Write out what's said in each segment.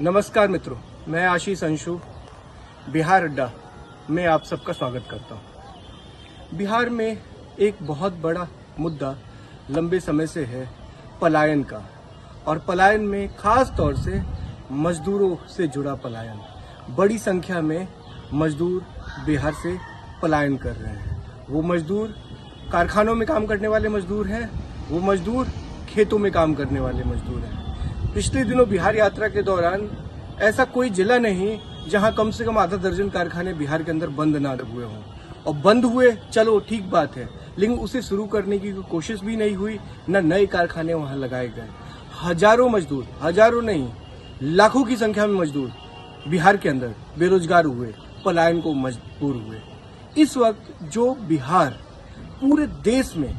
नमस्कार मित्रों, मैं आशीष अंशु बिहार अड्डा में आप सबका स्वागत करता हूं। बिहार में एक बहुत बड़ा मुद्दा लंबे समय से है पलायन का, और पलायन में खास तौर से मजदूरों से जुड़ा पलायन। बड़ी संख्या में मजदूर बिहार से पलायन कर रहे हैं। वो मजदूर कारखानों में काम करने वाले मजदूर हैं, वो मजदूर खेतों में काम करने वाले मजदूर हैं। पिछले दिनों बिहार यात्रा के दौरान ऐसा कोई जिला नहीं जहां कम से कम आधा दर्जन कारखाने बिहार के अंदर बंद ना हुए हों। और बंद हुए, चलो ठीक बात है, लेकिन उसे शुरू करने की कोशिश भी नहीं हुई, न नए कारखाने वहां लगाए गए। हजारों मजदूर, हजारों नहीं लाखों की संख्या में मजदूर बिहार के अंदर बेरोजगार हुए, पलायन को मजबूर हुए। इस वक्त जो बिहार पूरे देश में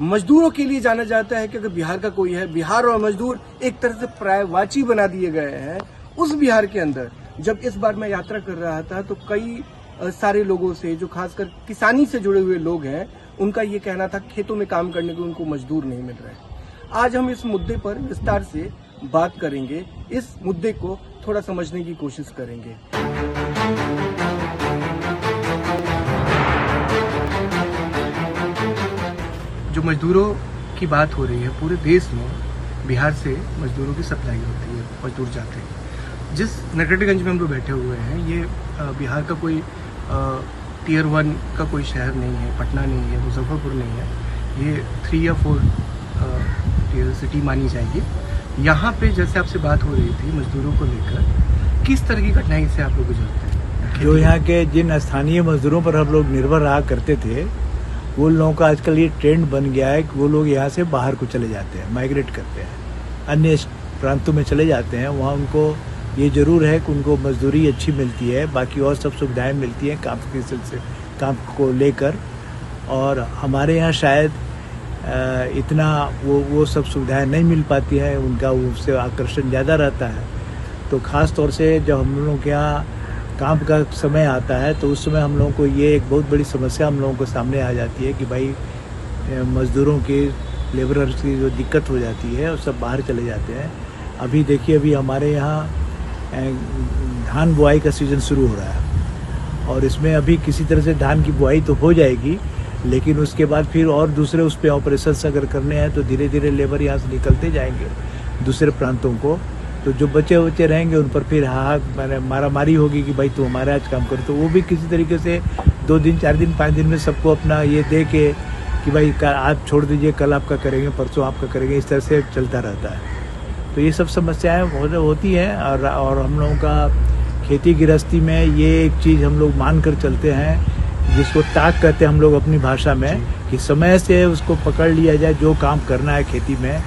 मजदूरों के लिए जाना जाता है कि अगर बिहार का कोई है, बिहार और मजदूर एक तरह से पर्यायवाची बना दिए गए हैं। उस बिहार के अंदर जब इस बार मैं यात्रा कर रहा था तो कई सारे लोगों से, जो खासकर किसानी से जुड़े हुए लोग हैं, उनका ये कहना था खेतों में काम करने को उनको मजदूर नहीं मिल रहे। आज हम इस मुद्दे पर विस्तार से बात करेंगे, इस मुद्दे को थोड़ा समझने की कोशिश करेंगे। जो मजदूरों की बात हो रही है, पूरे देश में बिहार से मजदूरों की सप्लाई होती है, मजदूर जाते हैं। जिस नरकटियागंज में हम लोग बैठे हुए हैं, ये बिहार का कोई टियर 1 का कोई शहर नहीं है, पटना नहीं है, मुजफ्फरपुर नहीं है। ये 3 या 4 टियर सिटी मानी जाएगी। यहाँ पे जैसे आपसे बात हो रही थी मजदूरों को लेकर, किस तरह की कठिनाई से आप लोग गुजरते हैं? जो यहाँ के जिन स्थानीय मजदूरों पर हम लोग निर्भर रहा करते थे, वो लोगों का आजकल ये ट्रेंड बन गया है कि वो लोग यहाँ से बाहर को चले जाते हैं, माइग्रेट करते हैं, अन्य प्रांतों में चले जाते हैं। वहाँ उनको ये जरूर है कि उनको मजदूरी अच्छी मिलती है, बाकी और सब सुविधाएं मिलती हैं काम के सिलसिले, काम को लेकर। और हमारे यहाँ शायद इतना वो सब सुविधाएं नहीं मिल पाती हैं, उनका उससे आकर्षण ज़्यादा रहता है। तो ख़ास तौर से जब हम लोगों के यहाँ काम का समय आता है तो उस समय हम लोगों को ये एक बहुत बड़ी समस्या हम लोगों को सामने आ जाती है कि भाई मज़दूरों की, लेबरर्स की जो दिक्कत हो जाती है, वो सब बाहर चले जाते हैं। अभी देखिए, अभी हमारे यहाँ धान बुआई का सीज़न शुरू हो रहा है, और इसमें अभी किसी तरह से धान की बुआई तो हो जाएगी, लेकिन उसके बाद फिर और दूसरे उस पर ऑपरेशंस अगर करने हैं तो धीरे धीरे लेबर यहाँ से निकलते जाएंगे दूसरे प्रांतों को। तो जो बच्चे रहेंगे उन पर फिर मैंने मारामारी होगी कि भाई तू हमारे आज काम कर। तो वो भी किसी तरीके से 2 दिन, 4 दिन, 5 दिन में सबको अपना ये दे के कि भाई आज छोड़ दीजिए, कल आपका करेंगे, परसों आपका करेंगे, इस तरह से चलता रहता है। तो ये सब समस्याएं होती हैं। और हम लोगों का खेती गृहस्थी में ये एक चीज़ हम लोग मान कर चलते हैं, जिसको ताक कहते हैं हम लोग अपनी भाषा में, कि समय से उसको पकड़ लिया जाए। जो काम करना है खेती में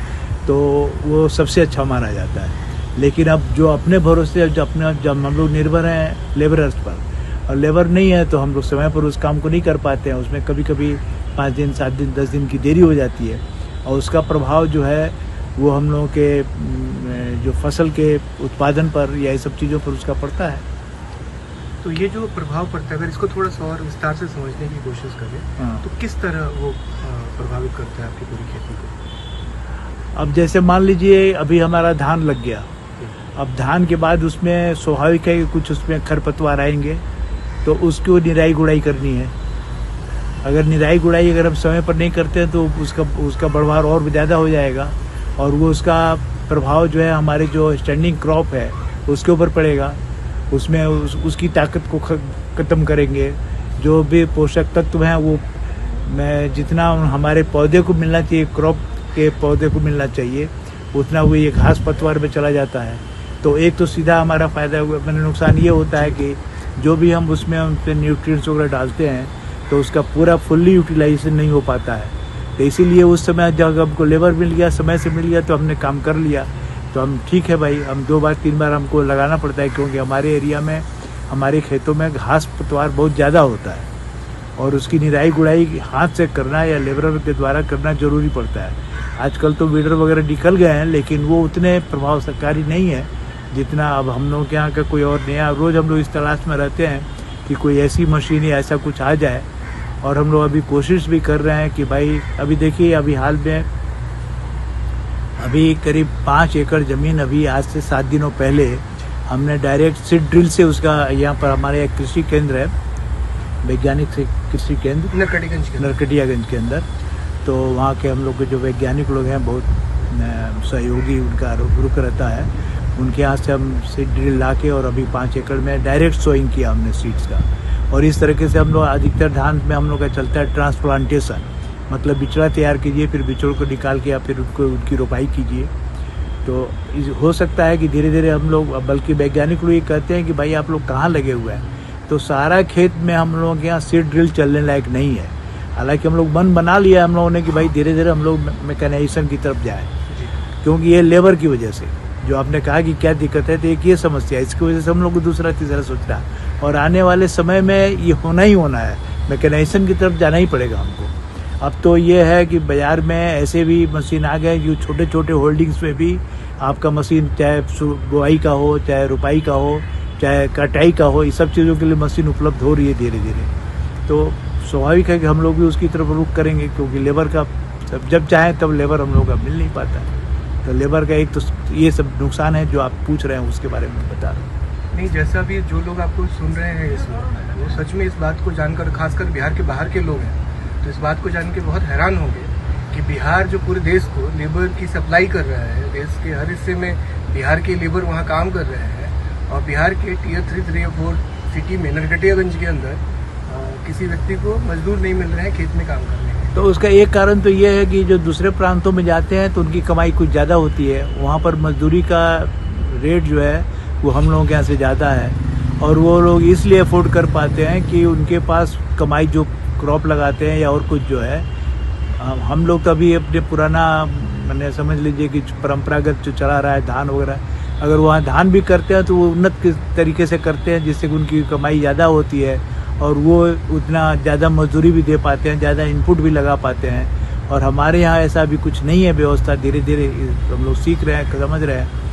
तो वो सबसे अच्छा माना जाता है। लेकिन अब जो अपने भरोसे जब हम लोग निर्भर हैं लेबरर्स पर, और लेबर नहीं है तो हम लोग समय पर उस काम को नहीं कर पाते हैं। उसमें कभी कभी 5 दिन, 7 दिन, 10 दिन की देरी हो जाती है, और उसका प्रभाव जो है वो हम लोगों के जो फसल के उत्पादन पर या ये सब चीज़ों पर उसका पड़ता है। तो ये जो प्रभाव पड़ता है, अगर इसको थोड़ा सा और विस्तार से समझने की कोशिश करें तो किस तरह वो प्रभावित करता है आपकी पूरी खेती को? अब जैसे मान लीजिए अभी हमारा धान लग गया, अब धान के बाद उसमें स्वाभाविक है कि कुछ उसमें खरपतवार आएंगे, तो उसको निराई गुड़ाई करनी है। अगर निराई गुड़ाई अगर हम समय पर नहीं करते हैं तो उसका बढ़वार और ज़्यादा हो जाएगा, और वो उसका प्रभाव जो है हमारे जो स्टैंडिंग क्रॉप है उसके ऊपर पड़ेगा। उसमें उसकी ताकत को ख़त्म करेंगे। जो भी पोषक तत्व हैं वो जितना हमारे पौधे को मिलना चाहिए, क्रॉप के पौधे को मिलना चाहिए, उतना वो ये घास पतवार में चला जाता है। तो एक तो सीधा हमारा फ़ायदा हुआ, मैंने नुकसान ये होता है कि जो भी हम उसमें उनसे न्यूट्रिएंट्स वगैरह डालते हैं तो उसका पूरा फुल्ली यूटिलाइजेशन नहीं हो पाता है। तो इसीलिए उस समय जब हमको लेबर मिल गया, समय से मिल गया, तो हमने काम कर लिया, तो हम ठीक है भाई, हम 2 बार 3 बार हमको लगाना पड़ता है, क्योंकि हमारे एरिया में, हमारे खेतों में घास पतवार बहुत ज़्यादा होता है, और उसकी निराई गुड़ाई हाथ से करना या लेबर के द्वारा करना ज़रूरी पड़ता है। आजकल तो वीडर वगैरह निकल गए हैं, लेकिन वो उतने प्रभावकारी नहीं है जितना अब हम लोग के यहाँ का कोई और नया। रोज़ हम लोग इस तलाश में रहते हैं कि कोई ऐसी मशीन या ऐसा कुछ आ जाए, और हम लोग अभी कोशिश भी कर रहे हैं कि भाई, अभी देखिए, अभी हाल में अभी करीब 5 एकड़ ज़मीन अभी आज से 7 दिनों पहले हमने डायरेक्ट सीड ड्रिल से उसका, यहाँ पर हमारे एक कृषि केंद्र है, वैज्ञानिक से कृषि केंद्र नरकटियागंज के अंदर, तो वहाँ के हम लोग के जो वैज्ञानिक लोग हैं बहुत सहयोगी उनका रुख रहता है, उनके यहाँ से हम सीड ड्रिल ला के और अभी 5 एकड़ में डायरेक्ट सोइंग किया हमने सीड्स का। और इस तरीके से हम लोग अधिकतर धान में हम लोग का चलता है ट्रांसप्लांटेशन, मतलब बिचड़ा तैयार कीजिए, फिर बिचड़ों को निकाल के या फिर उनकी रोपाई कीजिए। तो हो सकता है कि धीरे धीरे हम लोग, बल्कि वैज्ञानिक लोग ये कहते हैं कि भाई आप लोग कहाँ लगे हुए हैं, तो सारा खेत में हम लोगों के यहाँ सीड ड्रिल चलने लायक नहीं है। हालांकि हम लोग मन बना लिया हम लोगों ने कि भाई धीरे धीरे हम लोग मैकेनाइजेशन की तरफ जाएं, क्योंकि ये लेबर की वजह से, जो आपने कहा कि क्या दिक्कत है, तो एक ये समस्या है, इसकी वजह से हम लोग को दूसरा तीसरा सोच रहा है। और आने वाले समय में ये होना ही होना है, मैकेनाइजेशन की तरफ जाना ही पड़ेगा हमको। अब तो ये है कि बाज़ार में ऐसे भी मशीन आ गए जो छोटे छोटे होल्डिंग्स में भी आपका मशीन, चाहे बुआई का हो, चाहे रुपाई का हो, चाहे कटाई का हो, ये सब चीज़ों के लिए मशीन उपलब्ध हो रही है धीरे धीरे। तो स्वाभाविक है कि हम लोग भी उसकी तरफ रुख करेंगे, क्योंकि लेबर का जब चाहें तब लेबर हम लोग का मिल नहीं पाता है। तो लेबर का एक तो ये सब नुकसान है जो आप पूछ रहे हैं, उसके बारे में बता रहा हूँ। नहीं, जैसा भी जो लोग आपको सुन रहे हैं इसमें, वो सच में इस बात को जानकर, खासकर बिहार के बाहर के लोग हैं, तो इस बात को जान के बहुत हैरान होंगे कि बिहार जो पूरे देश को लेबर की सप्लाई कर रहा है, देश के हर हिस्से में बिहार के लेबर वहाँ काम कर रहे हैं, और बिहार के टियर 3, 3 और 4 सिटी में नरकटियागंज के अंदर किसी व्यक्ति को मजदूर नहीं मिल रहे हैं खेत में काम करने के। तो उसका एक कारण तो ये है कि जो दूसरे प्रांतों में जाते हैं तो उनकी कमाई कुछ ज़्यादा होती है, वहाँ पर मजदूरी का रेट जो है वो हम लोगों के यहाँ से ज़्यादा है, और वो लोग इसलिए अफोर्ड कर पाते हैं कि उनके पास कमाई, जो क्रॉप लगाते हैं या और कुछ जो है, हम लोग तो अभी अपने पुराना, मैंने समझ लीजिए कि परंपरागत जो चला रहा है धान वगैरह, अगर वहाँ धान भी करते हैं तो वो उन्नत तरीके से करते हैं, जिससे कि उनकी कमाई ज़्यादा होती है और वो उतना ज़्यादा मजदूरी भी दे पाते हैं, ज़्यादा इनपुट भी लगा पाते हैं। और हमारे यहाँ ऐसा अभी कुछ नहीं है व्यवस्था, धीरे धीरे हम लोग सीख रहे हैं, समझ रहे हैं,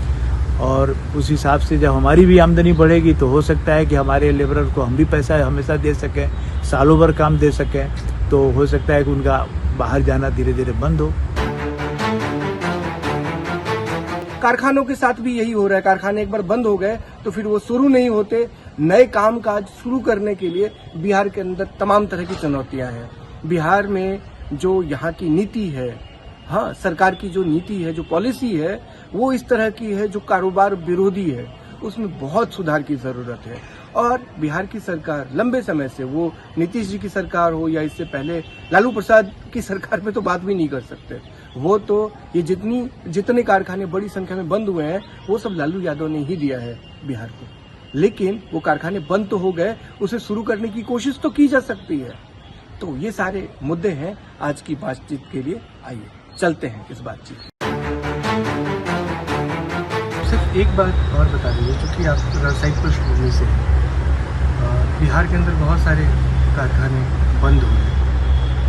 और उस हिसाब से जब हमारी भी आमदनी बढ़ेगी तो हो सकता है कि हमारे लेबरर को हम भी पैसा हमेशा दे सकें, सालों भर काम दे सकें, तो हो सकता है कि उनका बाहर जाना धीरे धीरे बंद हो। कारखानों के साथ भी यही हो रहा है, कारखाने एक बार बंद हो गए तो फिर वो शुरू नहीं होते। नए काम काज शुरू करने के लिए बिहार के अंदर तमाम तरह की चुनौतियां हैं। बिहार में जो यहाँ की नीति है, हाँ, सरकार की जो नीति है, जो पॉलिसी है, वो इस तरह की है जो कारोबार विरोधी है, उसमें बहुत सुधार की जरूरत है। और बिहार की सरकार लंबे समय से, वो नीतीश जी की सरकार हो या इससे पहले लालू प्रसाद की सरकार में तो बात भी नहीं कर सकते, वो तो ये जितने कारखाने बड़ी संख्या में बंद हुए हैं वो सब लालू यादव ने ही दिया है बिहार को। लेकिन वो कारखाने बंद तो हो गए, उसे शुरू करने की कोशिश तो की जा सकती है। तो ये सारे मुद्दे हैं आज की बातचीत के लिए। आइए चलते हैं इस बातचीत। सिर्फ एक बात और बता दीजिए, चूँकि आप व्यावसायिक पृष्ठभूमि से, बिहार के अंदर बहुत सारे कारखाने बंद हुए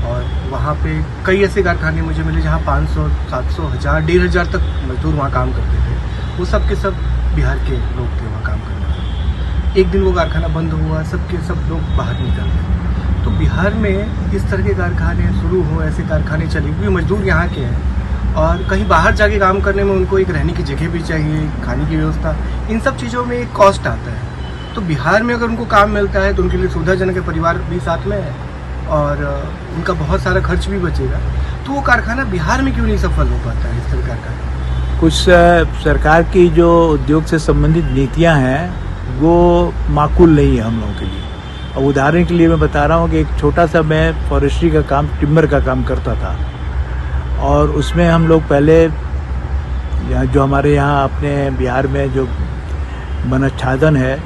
और वहाँ पे कई ऐसे कारखाने मुझे मिले जहाँ 500, 700, 1000, 1500 तक मजदूर वहाँ काम करते थे। वो सब के सब बिहार के लोग थे वहाँ काम करने वाले। एक दिन वो कारखाना बंद हुआ, सब के सब लोग बाहर निकल गए। तो बिहार में इस तरह के कारखाने शुरू हो, ऐसे कारखाने चले, क्योंकि मजदूर यहाँ के हैं और कहीं बाहर जाके काम करने में उनको एक रहने की जगह भी चाहिए, खाने की व्यवस्था, इन सब चीज़ों में एक कॉस्ट आता है। तो बिहार में अगर उनको काम मिलता है तो उनके लिए सुविधाजनक है, परिवार भी साथ में है और उनका बहुत सारा खर्च भी बचेगा। तो वो कारखाना बिहार में क्यों नहीं सफल हो पाता है इस तरह का? कुछ सरकार की जो उद्योग से संबंधित नीतियां हैं वो माकूल नहीं है हम लोगों के लिए। और उदाहरण के लिए मैं बता रहा हूँ कि एक छोटा सा, मैं फॉरेस्ट्री का काम, टिम्बर का काम करता था और उसमें हम लोग पहले जो हमारे यहाँ अपने बिहार में जो वनाच्छादन है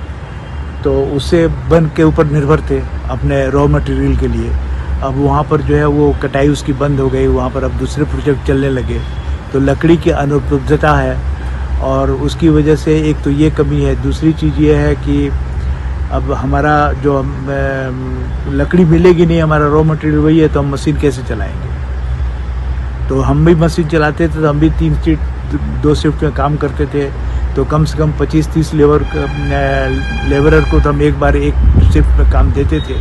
तो उससे वन के ऊपर निर्भर थे अपने रॉ मटेरियल के लिए। अब वहाँ पर जो है वो कटाई उसकी बंद हो गई, वहाँ पर अब दूसरे प्रोजेक्ट चलने लगे, तो लकड़ी की अनुपलब्धता है और उसकी वजह से एक तो ये कमी है। दूसरी चीज़ ये है कि अब हमारा जो लकड़ी मिलेगी नहीं, हमारा रॉ मटेरियल वही है, तो हम मशीन कैसे चलाएंगे? तो हम भी मशीन चलाते थे, तो हम भी 3 शिफ्ट 2 शिफ्ट में काम करते थे, तो कम से कम 25-30 लेबरर को तो हम एक बार एक शिफ्ट में काम देते थे।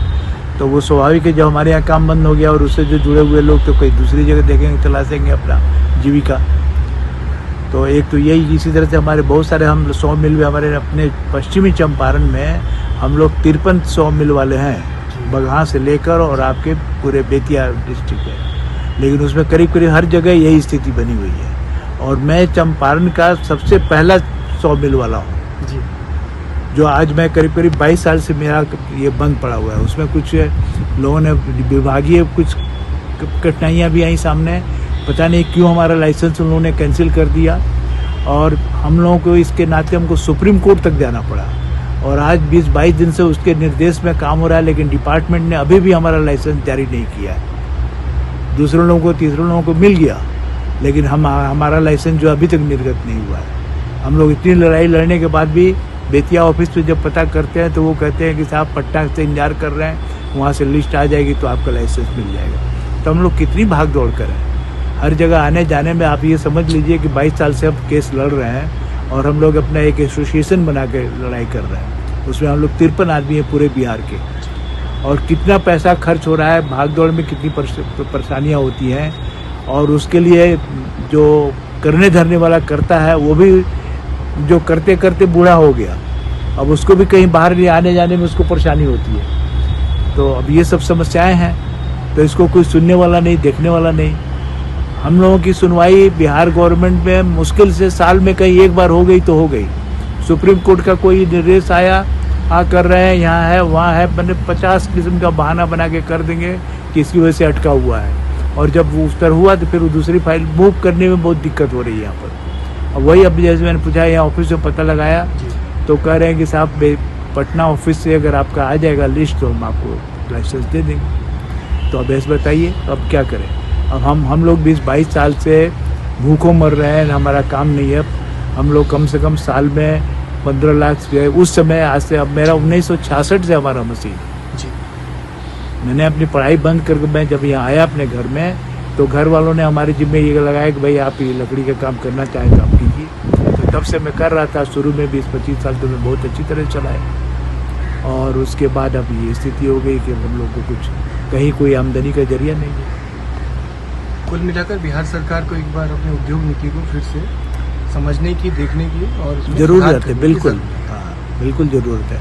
तो वो स्वाभाविक है, जब हमारे यहाँ काम बंद हो गया और उससे जो जुड़े हुए लोग तो कोई दूसरी जगह देखेंगे, तलाशेंगे अपना जीविका। तो एक तो यही, इसी तरह से हमारे बहुत सारे हम 100 मिल भी हमारे अपने पश्चिमी चंपारण में हम लोग 53 100 मिल वाले हैं, बगहा से लेकर और आपके पूरे बेतिया डिस्ट्रिक्ट है। लेकिन उसमें करीब करीब हर जगह यही स्थिति बनी हुई है। और मैं चंपारण का सबसे पहला 100 मिल वाला हूँ जी। जो आज मैं करीब करीब 22 साल से मेरा ये बंद पड़ा हुआ है। उसमें कुछ लोगों ने विभागीय कुछ कठिनाइयाँ भी आई सामने, पता नहीं क्यों हमारा लाइसेंस उन लोगों ने कैंसिल कर दिया और हम लोगों को इसके नाते हमको सुप्रीम कोर्ट तक जाना पड़ा। और आज 20-22 दिन से उसके निर्देश में काम हो रहा है, लेकिन डिपार्टमेंट ने अभी भी हमारा लाइसेंस जारी नहीं किया है। दूसरे लोगों को, तीसरे लोगों को मिल गया, लेकिन हमारा लाइसेंस जो अभी तक निर्गत नहीं हुआ है। हम लोग इतनी लड़ाई लड़ने के बाद भी बेतिया ऑफिस पे जब पता करते हैं तो वो कहते हैं कि साहब पटना से इंतजार कर रहे हैं, वहाँ से लिस्ट आ जाएगी तो आपका लाइसेंस मिल जाएगा। तो हम लोग कितनी भाग दौड़ करें, हर जगह आने जाने में आप ये समझ लीजिए कि 22 साल से हम केस लड़ रहे हैं और हम लोग अपना एक एसोसिएशन बना के लड़ाई कर रहे हैं। उसमें हम लोग 53 आदमी हैं पूरे बिहार के, और कितना पैसा खर्च हो रहा है, भाग दौड़ में कितनी परेशानियाँ होती हैं। और उसके लिए जो करने धरने वाला करता है वो भी जो करते करते बूढ़ा हो गया, अब उसको भी कहीं बाहर आने जाने में उसको परेशानी होती है। तो अब ये सब समस्याएं हैं, तो इसको कोई सुनने वाला नहीं, देखने वाला नहीं। हम लोगों की सुनवाई बिहार गवर्नमेंट में मुश्किल से साल में कहीं एक बार हो गई तो हो गई। सुप्रीम कोर्ट का कोई निर्देश आया, हाँ कर रहे हैं, यहाँ है वहाँ है, मैंने 50 किस्म का बहाना बना के कर देंगे कि इसकी वजह से अटका हुआ है। और जब वो उस तरह हुआ तो फिर वो दूसरी फाइल मूव करने में बहुत दिक्कत हो रही है यहाँ पर। अब वही, अब जैसे मैंने पूछा यहाँ ऑफिस में पता लगाया तो कह रहे हैं कि साहब पटना ऑफिस से अगर आपका आ जाएगा लिस्ट तो हम आपको लाइसेंस दे देंगे। तो अब ऐसे बताइए अब क्या करें। अब हम लोग 20-22 साल से भूखों मर रहे हैं, हमारा काम नहीं है। हम लोग कम से कम साल में 15 लाख उस समय, आज से अब मेरा 1966 से हमारा मशीन जी। मैंने अपनी पढ़ाई बंद करके मैं जब यहाँ आया अपने घर में तो घर वालों ने हमारे जिम्मे ये लगाया कि भाई आप ये लकड़ी का काम करना चाहें तो आप कीजिए। तो तब से मैं कर रहा था, शुरू में 20-25 साल तो मैं बहुत अच्छी तरह चलाया। और उसके बाद अब ये स्थिति हो गई कि हम लोग को कुछ कहीं कोई आमदनी का जरिया नहीं है। कुल मिलाकर बिहार सरकार को एक बार अपने उद्योग नीति को फिर से समझने की, देखने की और जरूरत है, बिल्कुल, हाँ बिल्कुल जरूरत है।